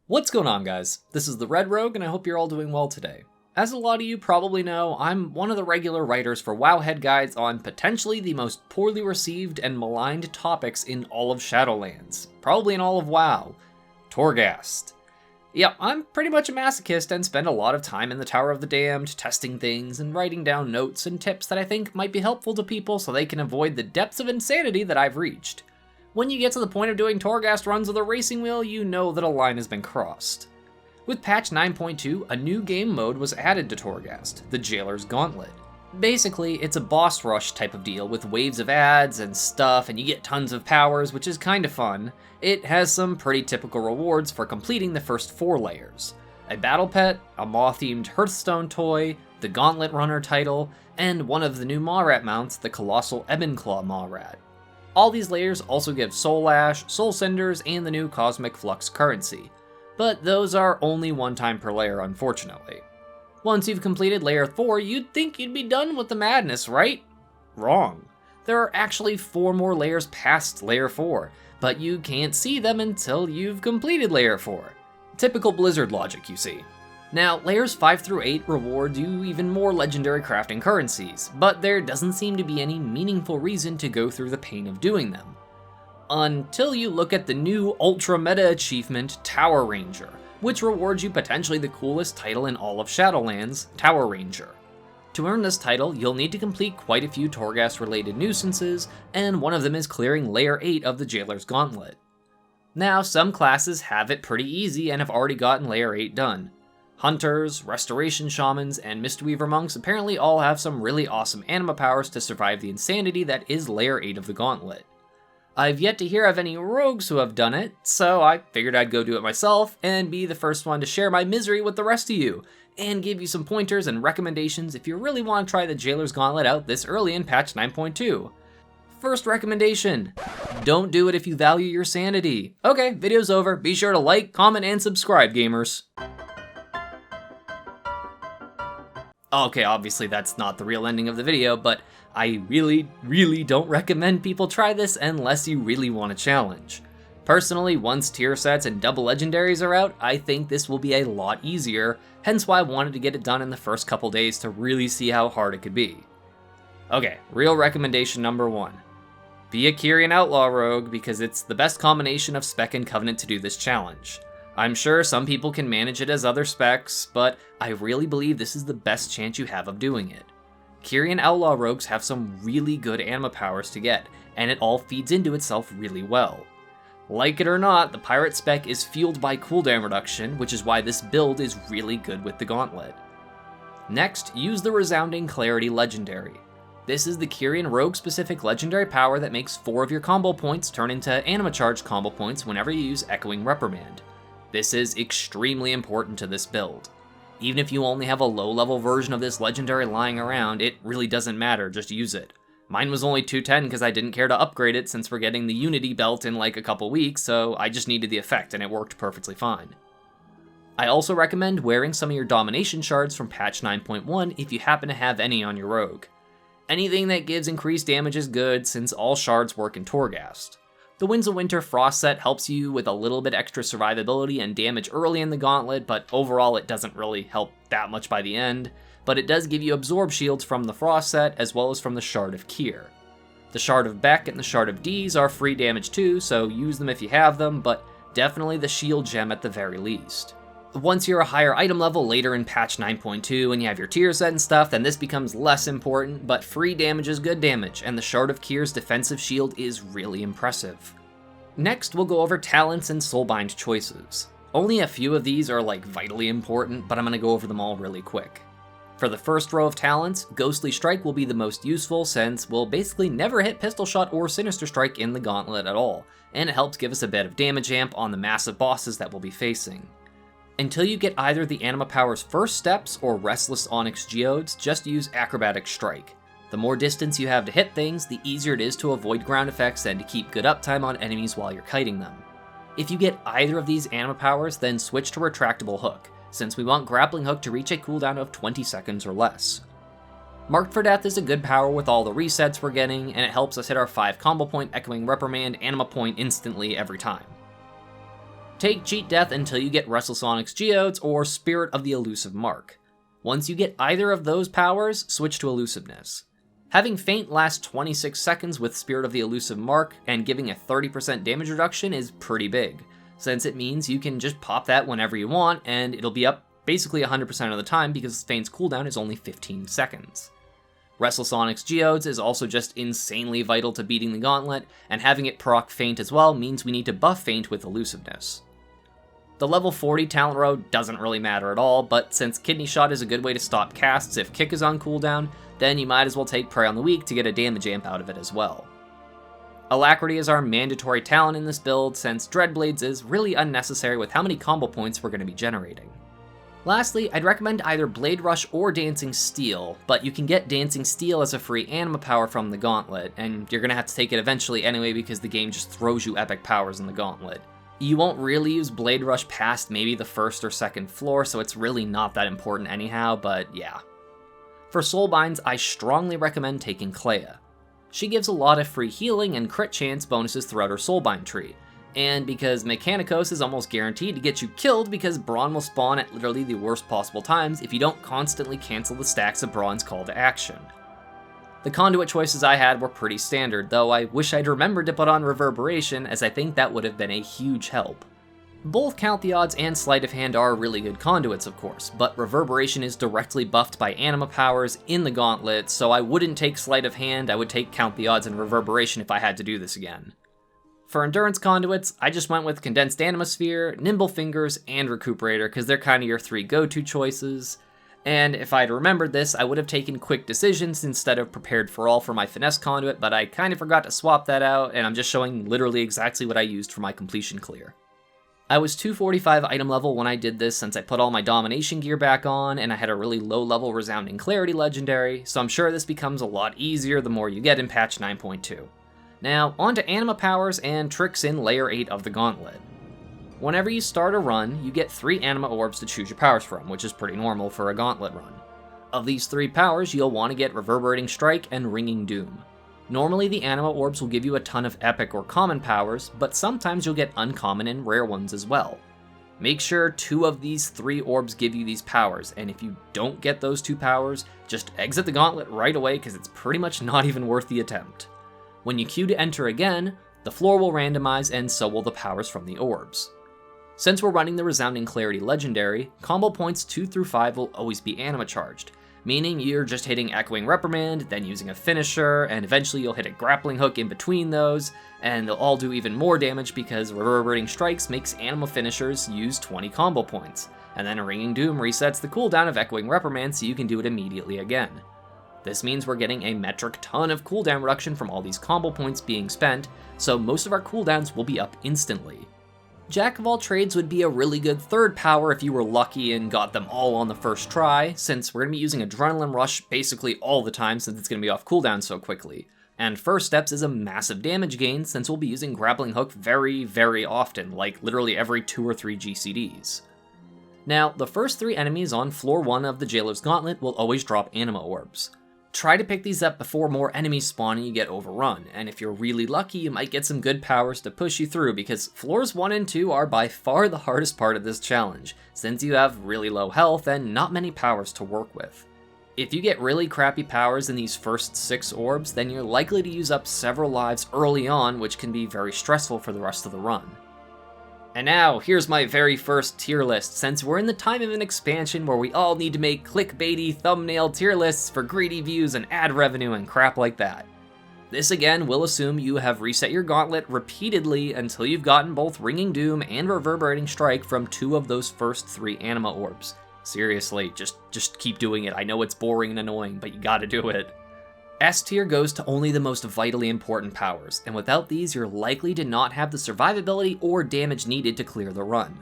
What's going on, guys? This is the Red Rogue, and I hope you're all doing well today. As a lot of you probably know, I'm one of the regular writers for Wowhead guides on potentially the most poorly received and maligned topics in all of Shadowlands, probably in all of WoW, Torghast. Yep, I'm pretty much a masochist and spend a lot of time in the Tower of the Damned, testing things and writing down notes and tips that I think might be helpful to people so they can avoid the depths of insanity that I've reached. When you get to the point of doing Torghast runs of the Racing Wheel, you know that a line has been crossed. With patch 9.2, a new game mode was added to Torghast, the Jailer's Gauntlet. Basically, it's a boss rush type of deal with waves of ads and stuff, and you get tons of powers, which is kinda fun. It has some pretty typical rewards for completing the first 4 layers. A battle pet, a Maw-themed Hearthstone toy, the Gauntlet Runner title, and one of the new Maw-rat mounts, the Colossal Ebon-Claw Maw-rat. All these layers also give Soul Ash, Soul Cinders, and the new Cosmic Flux currency, but those are only one time per layer, unfortunately. Once you've completed layer 4, you'd think you'd be done with the madness, right? Wrong. There are actually 4 more layers past layer 4, but you can't see them until you've completed layer 4. Typical Blizzard logic, you see. Now, layers 5 through 8 reward you even more legendary crafting currencies, but there doesn't seem to be any meaningful reason to go through the pain of doing them. Until you look at the new ultra meta achievement, Tower Ranger, which rewards you potentially the coolest title in all of Shadowlands, Tower Ranger. To earn this title, you'll need to complete quite a few Torghast related nuisances, and one of them is clearing layer 8 of the Jailer's Gauntlet. Now, some classes have it pretty easy and have already gotten layer 8 done. Hunters, Restoration Shamans, and Mistweaver Monks apparently all have some really awesome anima powers to survive the insanity that is layer 8 of the Gauntlet. I've yet to hear of any rogues who have done it, so I figured I'd go do it myself and be the first one to share my misery with the rest of you, and give you some pointers and recommendations if you really want to try the Jailer's Gauntlet out this early in patch 9.2. First recommendation, don't do it if you value your sanity. Okay, video's over. Be sure to like, comment, and subscribe, gamers. Okay, obviously that's not the real ending of the video, but I really don't recommend people try this unless you really want a challenge. Personally, once tier sets and double legendaries are out, I think this will be a lot easier, hence why I wanted to get it done in the first couple days to really see how hard it could be. Okay, real recommendation number 1. Be a Kyrian Outlaw Rogue because it's the best combination of Spec and Covenant to do this challenge. I'm sure some people can manage it as other specs, but I really believe this is the best chance you have of doing it. Kyrian Outlaw Rogues have some really good anima powers to get, and it all feeds into itself really well. Like it or not, the Pirate spec is fueled by cooldown reduction, which is why this build is really good with the Gauntlet. Next, use the Resounding Clarity Legendary. This is the Kyrian Rogue specific legendary power that makes 4 of your combo points turn into anima charge combo points whenever you use Echoing Reprimand. This is extremely important to this build. Even if you only have a low-level version of this legendary lying around, it really doesn't matter, just use it. Mine was only 210 because I didn't care to upgrade it since we're getting the Unity belt in like a couple weeks, so I just needed the effect and it worked perfectly fine. I also recommend wearing some of your Domination Shards from patch 9.1 if you happen to have any on your rogue. Anything that gives increased damage is good since all shards work in Torghast. The Winds of Winter Frost set helps you with a little bit extra survivability and damage early in the Gauntlet, but overall it doesn't really help that much by the end, but it does give you Absorb Shields from the Frost set as well as from the Shard of Kyr. The Shard of Beck and the Shard of Dees are free damage too, so use them if you have them, but definitely the Shield Gem at the very least. Once you're a higher item level later in patch 9.2 and you have your tier set and stuff, then this becomes less important, but free damage is good damage, and the Shard of Kyr's defensive shield is really impressive. Next, we'll go over talents and Soulbind choices. Only a few of these are like vitally important, but I'm going to go over them all really quick. For the first row of talents, Ghostly Strike will be the most useful since we'll basically never hit Pistol Shot or Sinister Strike in the Gauntlet at all, and it helps give us a bit of damage amp on the massive bosses that we'll be facing. Until you get either the Anima Power's First Steps or Restless Onyx Geodes, just use Acrobatic Strike. The more distance you have to hit things, the easier it is to avoid ground effects and to keep good uptime on enemies while you're kiting them. If you get either of these Anima Powers, then switch to Retractable Hook, since we want Grappling Hook to reach a cooldown of 20 seconds or less. Marked for Death is a good power with all the resets we're getting, and it helps us hit our 5 combo point Echoing Reprimand Anima point instantly every time. Take Cheat Death until you get Restless Onyx Geodes or Spirit of the Elusive Mark. Once you get either of those powers, switch to Elusiveness. Having Feint last 26 seconds with Spirit of the Elusive Mark and giving a 30% damage reduction is pretty big, since it means you can just pop that whenever you want and it'll be up basically 100% of the time because Feint's cooldown is only 15 seconds. Restless Onyx Geodes is also just insanely vital to beating the Gauntlet, and having it proc Feint as well means we need to buff Feint with Elusiveness. The level 40 talent row doesn't really matter at all, but since Kidney Shot is a good way to stop casts if Kick is on cooldown, then you might as well take Prey on the Weak to get a damage amp out of it as well. Alacrity is our mandatory talent in this build, since Dreadblades is really unnecessary with how many combo points we're going to be generating. Lastly, I'd recommend either Blade Rush or Dancing Steel, but you can get Dancing Steel as a free Anima power from the Gauntlet, and you're going to have to take it eventually anyway because the game just throws you epic powers in the Gauntlet. You won't really use Blade Rush past maybe the first or second floor, so it's really not that important anyhow, but yeah. For Soulbinds, I strongly recommend taking Clea. She gives a lot of free healing and crit chance bonuses throughout her Soulbind tree, and because Mechanicos is almost guaranteed to get you killed because Brawn will spawn at literally the worst possible times if you don't constantly cancel the stacks of Brawn's call to action. The conduit choices I had were pretty standard, though I wish I'd remembered to put on Reverberation, as I think that would have been a huge help. Both Count the Odds and Sleight of Hand are really good conduits, of course, but Reverberation is directly buffed by Anima powers in the Gauntlet, so I wouldn't take Sleight of Hand, I would take Count the Odds and Reverberation if I had to do this again. For Endurance conduits, I just went with Condensed Anima Sphere, Nimble Fingers, and Recuperator, because they're kind of your three go-to choices. And if I'd remembered this, I would have taken Quick Decisions instead of Prepared for All for my Finesse conduit, but I kind of forgot to swap that out, and I'm just showing literally exactly what I used for my completion clear. I was 245 item level when I did this since I put all my Domination gear back on, and I had a really low level Resounding Clarity legendary, so I'm sure this becomes a lot easier the more you get in patch 9.2. Now, on to Anima powers and tricks in Layer 8 of the Gauntlet. Whenever you start a run, you get 3 Anima orbs to choose your powers from, which is pretty normal for a Gauntlet run. Of these 3 powers, you'll want to get Reverberating Strike and Ringing Doom. Normally the Anima orbs will give you a ton of epic or common powers, but sometimes you'll get uncommon and rare ones as well. Make sure 2 of these 3 orbs give you these powers, and if you don't get those 2 powers, just exit the Gauntlet right away because it's pretty much not even worth the attempt. When you queue to enter again, the floor will randomize and so will the powers from the orbs. Since we're running the Resounding Clarity legendary, combo points 2 through 5 will always be Anima charged, meaning you're just hitting Echoing Reprimand, then using a finisher, and eventually you'll hit a Grappling Hook in between those, and they'll all do even more damage because Reverberating Strikes makes Anima finishers use 20 combo points, and then Ringing Doom resets the cooldown of Echoing Reprimand so you can do it immediately again. This means we're getting a metric ton of cooldown reduction from all these combo points being spent, so most of our cooldowns will be up instantly. Jack of all trades would be a really good third power if you were lucky and got them all on the first try, since we're going to be using Adrenaline Rush basically all the time since it's going to be off cooldown so quickly. And First Steps is a massive damage gain since we'll be using Grappling Hook very, very often, like literally every 2 or 3 GCDs. Now, the first 3 enemies on floor 1 of the Jailer's Gauntlet will always drop Anima Orbs. Try to pick these up before more enemies spawn and you get overrun, and if you're really lucky you might get some good powers to push you through because floors 1 and 2 are by far the hardest part of this challenge, since you have really low health and not many powers to work with. If you get really crappy powers in these first 6 orbs, then you're likely to use up several lives early on, which can be very stressful for the rest of the run. And now, here's my very first tier list, since we're in the time of an expansion where we all need to make clickbaity thumbnail tier lists for greedy views and ad revenue and crap like that. This again will assume you have reset your Gauntlet repeatedly until you've gotten both Ringing Doom and Reverberating Strike from 2 of those first 3 Anima orbs. Seriously, just keep doing it. I know it's boring and annoying, but you gotta do it. S tier goes to only the most vitally important powers, and without these you're likely to not have the survivability or damage needed to clear the run.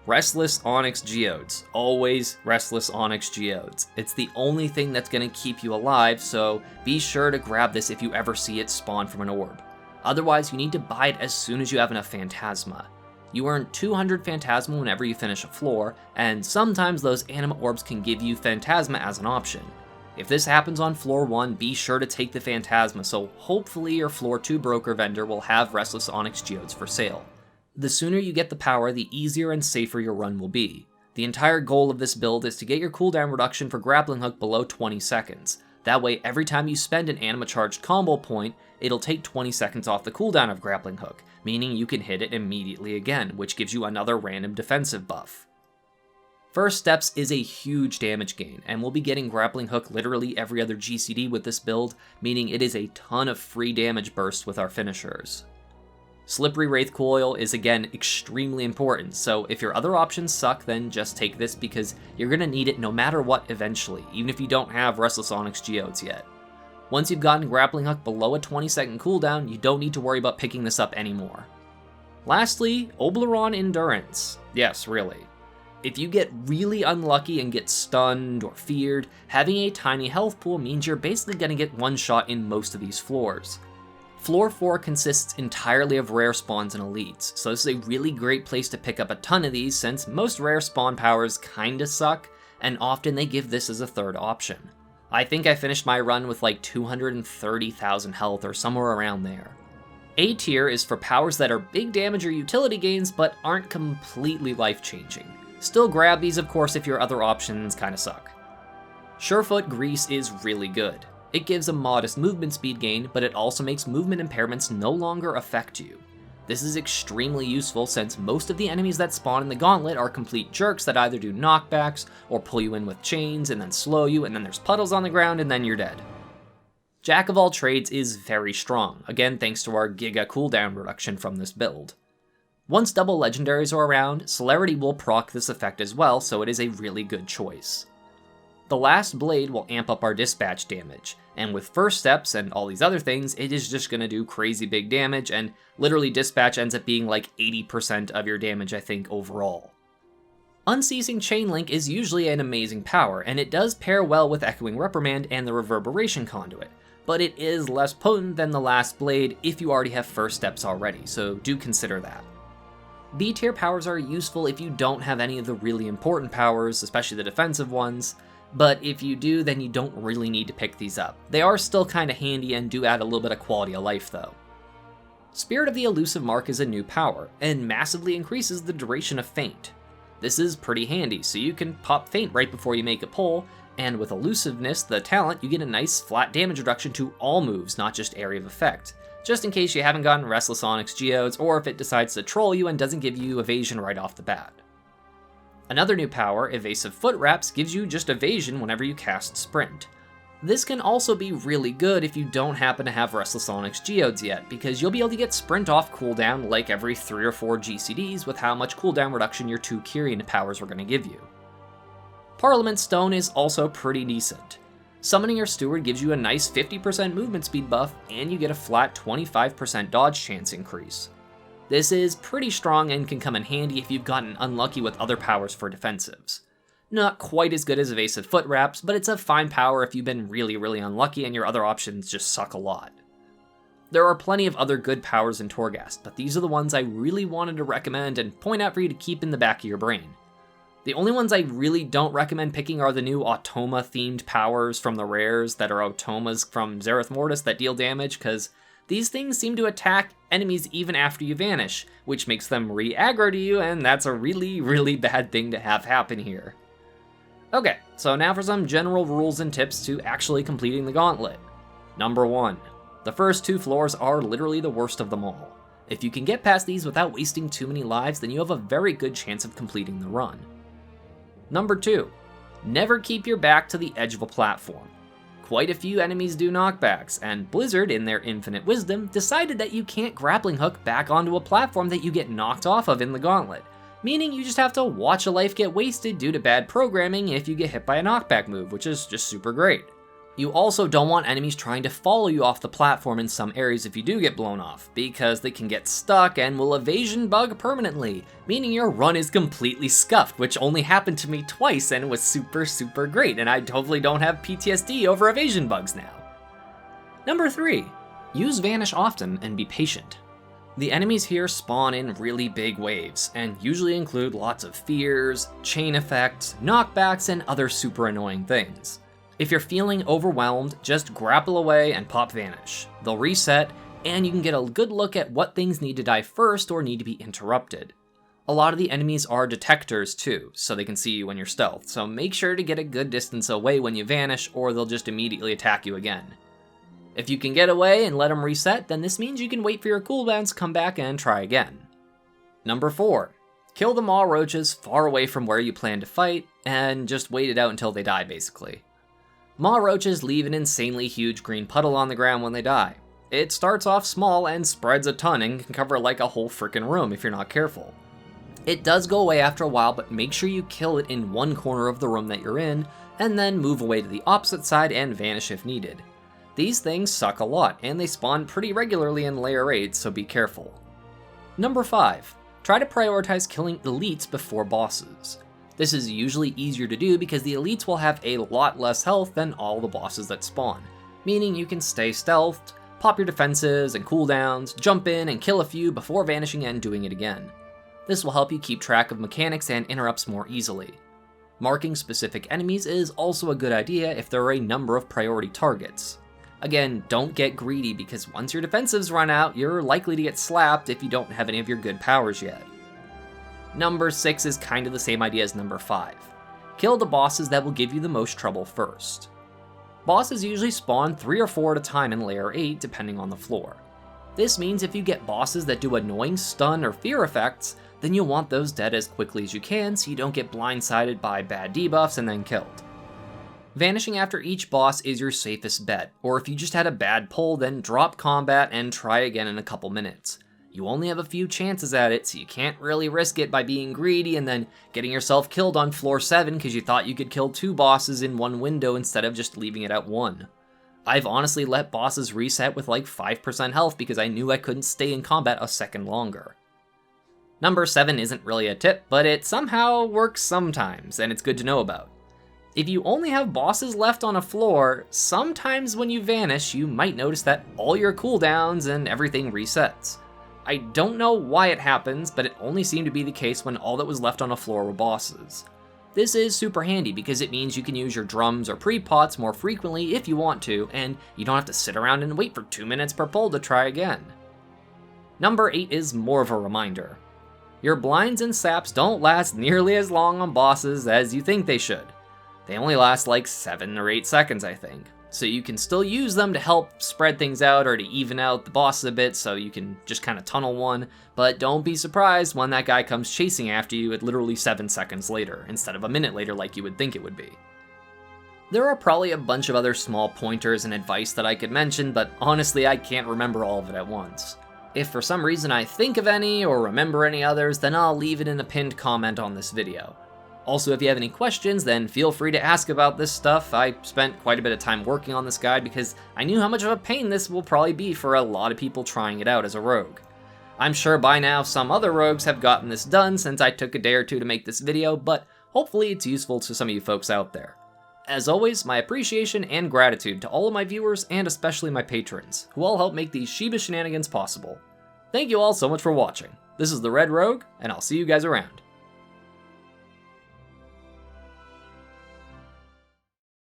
Restless Onyx Geodes. Always Restless Onyx Geodes. It's the only thing that's going to keep you alive, so be sure to grab this if you ever see it spawn from an orb. Otherwise you need to buy it as soon as you have enough Phantasma. You earn 200 Phantasma whenever you finish a floor, and sometimes those Anima orbs can give you Phantasma as an option. If this happens on floor 1, be sure to take the Phantasma, so hopefully your floor 2 broker vendor will have Restless Onyx Geodes for sale. The sooner you get the power, the easier and safer your run will be. The entire goal of this build is to get your cooldown reduction for Grappling Hook below 20 seconds. That way, every time you spend an Anima charged combo point, it'll take 20 seconds off the cooldown of Grappling Hook, meaning you can hit it immediately again, which gives you another random defensive buff. First Steps is a huge damage gain, and we'll be getting Grappling Hook literally every other GCD with this build, meaning it is a ton of free damage bursts with our finishers. Slippery Wraith Coil is again extremely important, so if your other options suck, then just take this because you're going to need it no matter what eventually, even if you don't have Restless Onyx Geodes yet. Once you've gotten Grappling Hook below a 20-second cooldown, you don't need to worry about picking this up anymore. Lastly, Oberon Endurance. Yes, really. If you get really unlucky and get stunned or feared, having a tiny health pool means you're basically going to get one shot in most of these floors. Floor 4 consists entirely of rare spawns and elites, so this is a really great place to pick up a ton of these since most rare spawn powers kinda suck, and often they give this as a third option. I think I finished my run with like 230,000 health or somewhere around there. A tier is for powers that are big damage or utility gains but aren't completely life-changing. Still grab these of course if your other options kinda suck. Surefoot Grease is really good. It gives a modest movement speed gain, but it also makes movement impairments no longer affect you. This is extremely useful since most of the enemies that spawn in the Gauntlet are complete jerks that either do knockbacks or pull you in with chains and then slow you, and then there's puddles on the ground and then you're dead. Jack of all trades is very strong, again thanks to our Giga cooldown reduction from this build. Once double legendaries are around, Celerity will proc this effect as well, so it is a really good choice. The last blade will amp up our dispatch damage, and with First Steps and all these other things, it is just going to do crazy big damage, and literally dispatch ends up being like 80% of your damage I think overall. Unceasing Chain Link is usually an amazing power, and it does pair well with Echoing Reprimand and the Reverberation Conduit, but it is less potent than the last blade if you already have First Steps already, so do consider that. B tier powers are useful if you don't have any of the really important powers, especially the defensive ones, but if you do, then you don't really need to pick these up. They are still kinda handy and do add a little bit of quality of life though. Spirit of the Elusive Mark is a new power, and massively increases the duration of Feint. This is pretty handy, so you can pop Feint right before you make a pull, and with Elusiveness, the talent, you get a nice flat damage reduction to all moves, not just area of effect, just in case you haven't gotten Restless Onyx Geodes, or if it decides to troll you and doesn't give you evasion right off the bat. Another new power, Evasive Foot Wraps, gives you just evasion whenever you cast Sprint. This can also be really good if you don't happen to have Restless Onyx Geodes yet, because you'll be able to get Sprint off cooldown like every 3 or 4 GCDs with how much cooldown reduction your 2 Kyrian powers are going to give you. Parliament Stone is also pretty decent. Summoning your Steward gives you a nice 50% movement speed buff, and you get a flat 25% dodge chance increase. This is pretty strong and can come in handy if you've gotten unlucky with other powers for defensives. Not quite as good as Evasive Foot Wraps, but it's a fine power if you've been really unlucky and your other options just suck a lot. There are plenty of other good powers in Torghast, but these are the ones I really wanted to recommend and point out for you to keep in the back of your brain. The only ones I really don't recommend picking are the new Automa-themed powers from the rares that are Automas from Zereth Mortis that deal damage, because these things seem to attack enemies even after you vanish, which makes them re-aggro to you, and that's a really bad thing to have happen here. Okay, so now for some general rules and tips to actually completing the Gauntlet. Number 1. The first 2 floors are literally the worst of them all. If you can get past these without wasting too many lives, then you have a very good chance of completing the run. Number 2. Never keep your back to the edge of a platform. Quite a few enemies do knockbacks, and Blizzard, in their infinite wisdom, decided that you can't grappling hook back onto a platform that you get knocked off of in the Gauntlet, meaning you just have to watch a life get wasted due to bad programming if you get hit by a knockback move, which is just super great. You also don't want enemies trying to follow you off the platform in some areas if you do get blown off, because they can get stuck and will evasion bug permanently, meaning your run is completely scuffed, which only happened to me twice and was super great, and I totally don't have PTSD over evasion bugs now. Number 3. Use Vanish often and be patient. The enemies here spawn in really big waves, and usually include lots of fears, chain effects, knockbacks, and other super annoying things. If you're feeling overwhelmed, just grapple away and pop Vanish. They'll reset, and you can get a good look at what things need to die first or need to be interrupted. A lot of the enemies are detectors too, so they can see you when you're stealth, so make sure to get a good distance away when you vanish or they'll just immediately attack you again. If you can get away and let them reset, then this means you can wait for your cooldowns to come back and try again. Number 4. Kill the Maw Roaches far away from where you plan to fight, and just wait it out until they die basically. Maw Roaches leave an insanely huge green puddle on the ground when they die. It starts off small and spreads a ton and can cover like a whole frickin' room if you're not careful. It does go away after a while, but make sure you kill it in one corner of the room that you're in, and then move away to the opposite side and vanish if needed. These things suck a lot, and they spawn pretty regularly in Layer 8, so be careful. Number 5. Try to prioritize killing elites before bosses. This is usually easier to do because the elites will have a lot less health than all the bosses that spawn, meaning you can stay stealthed, pop your defenses and cooldowns, jump in and kill a few before vanishing and doing it again. This will help you keep track of mechanics and interrupts more easily. Marking specific enemies is also a good idea if there are a number of priority targets. Again, don't get greedy because once your defensives run out, you're likely to get slapped if you don't have any of your good powers yet. Number 6 is kind of the same idea as number 5. Kill the bosses that will give you the most trouble first. Bosses usually spawn 3 or 4 at a time in Layer 8 depending on the floor. This means if you get bosses that do annoying stun or fear effects, then you'll want those dead as quickly as you can so you don't get blindsided by bad debuffs and then killed. Vanishing after each boss is your safest bet, or if you just had a bad pull, then drop combat and try again in a couple minutes. You only have a few chances at it, so you can't really risk it by being greedy and then getting yourself killed on floor 7 because you thought you could kill 2 bosses in one window instead of just leaving it at 1. I've honestly let bosses reset with like 5% health because I knew I couldn't stay in combat a second longer. Number 7 isn't really a tip, but it somehow works sometimes, and it's good to know about. If you only have bosses left on a floor, sometimes when you vanish, you might notice that all your cooldowns and everything resets. I don't know why it happens, but it only seemed to be the case when all that was left on a floor were bosses. This is super handy because it means you can use your drums or pre-pots more frequently if you want to, and you don't have to sit around and wait for 2 minutes per pull to try again. Number 8 is more of a reminder. Your blinds and saps don't last nearly as long on bosses as you think they should. They only last like 7 or 8 seconds, I think. So you can still use them to help spread things out or to even out the bosses a bit so you can just kind of tunnel one, but don't be surprised when that guy comes chasing after you at literally 7 seconds later, instead of a minute later like you would think it would be. There are probably a bunch of other small pointers and advice that I could mention, but honestly I can't remember all of it at once. If for some reason I think of any or remember any others, then I'll leave it in a pinned comment on this video. Also, if you have any questions, then feel free to ask about this stuff. I spent quite a bit of time working on this guide because I knew how much of a pain this will probably be for a lot of people trying it out as a rogue. I'm sure by now some other rogues have gotten this done since I took a day or two to make this video, but hopefully it's useful to some of you folks out there. As always, my appreciation and gratitude to all of my viewers and especially my patrons, who all help make these Shiba Shenanigans possible. Thank you all so much for watching. This is the Red Rogue, and I'll see you guys around.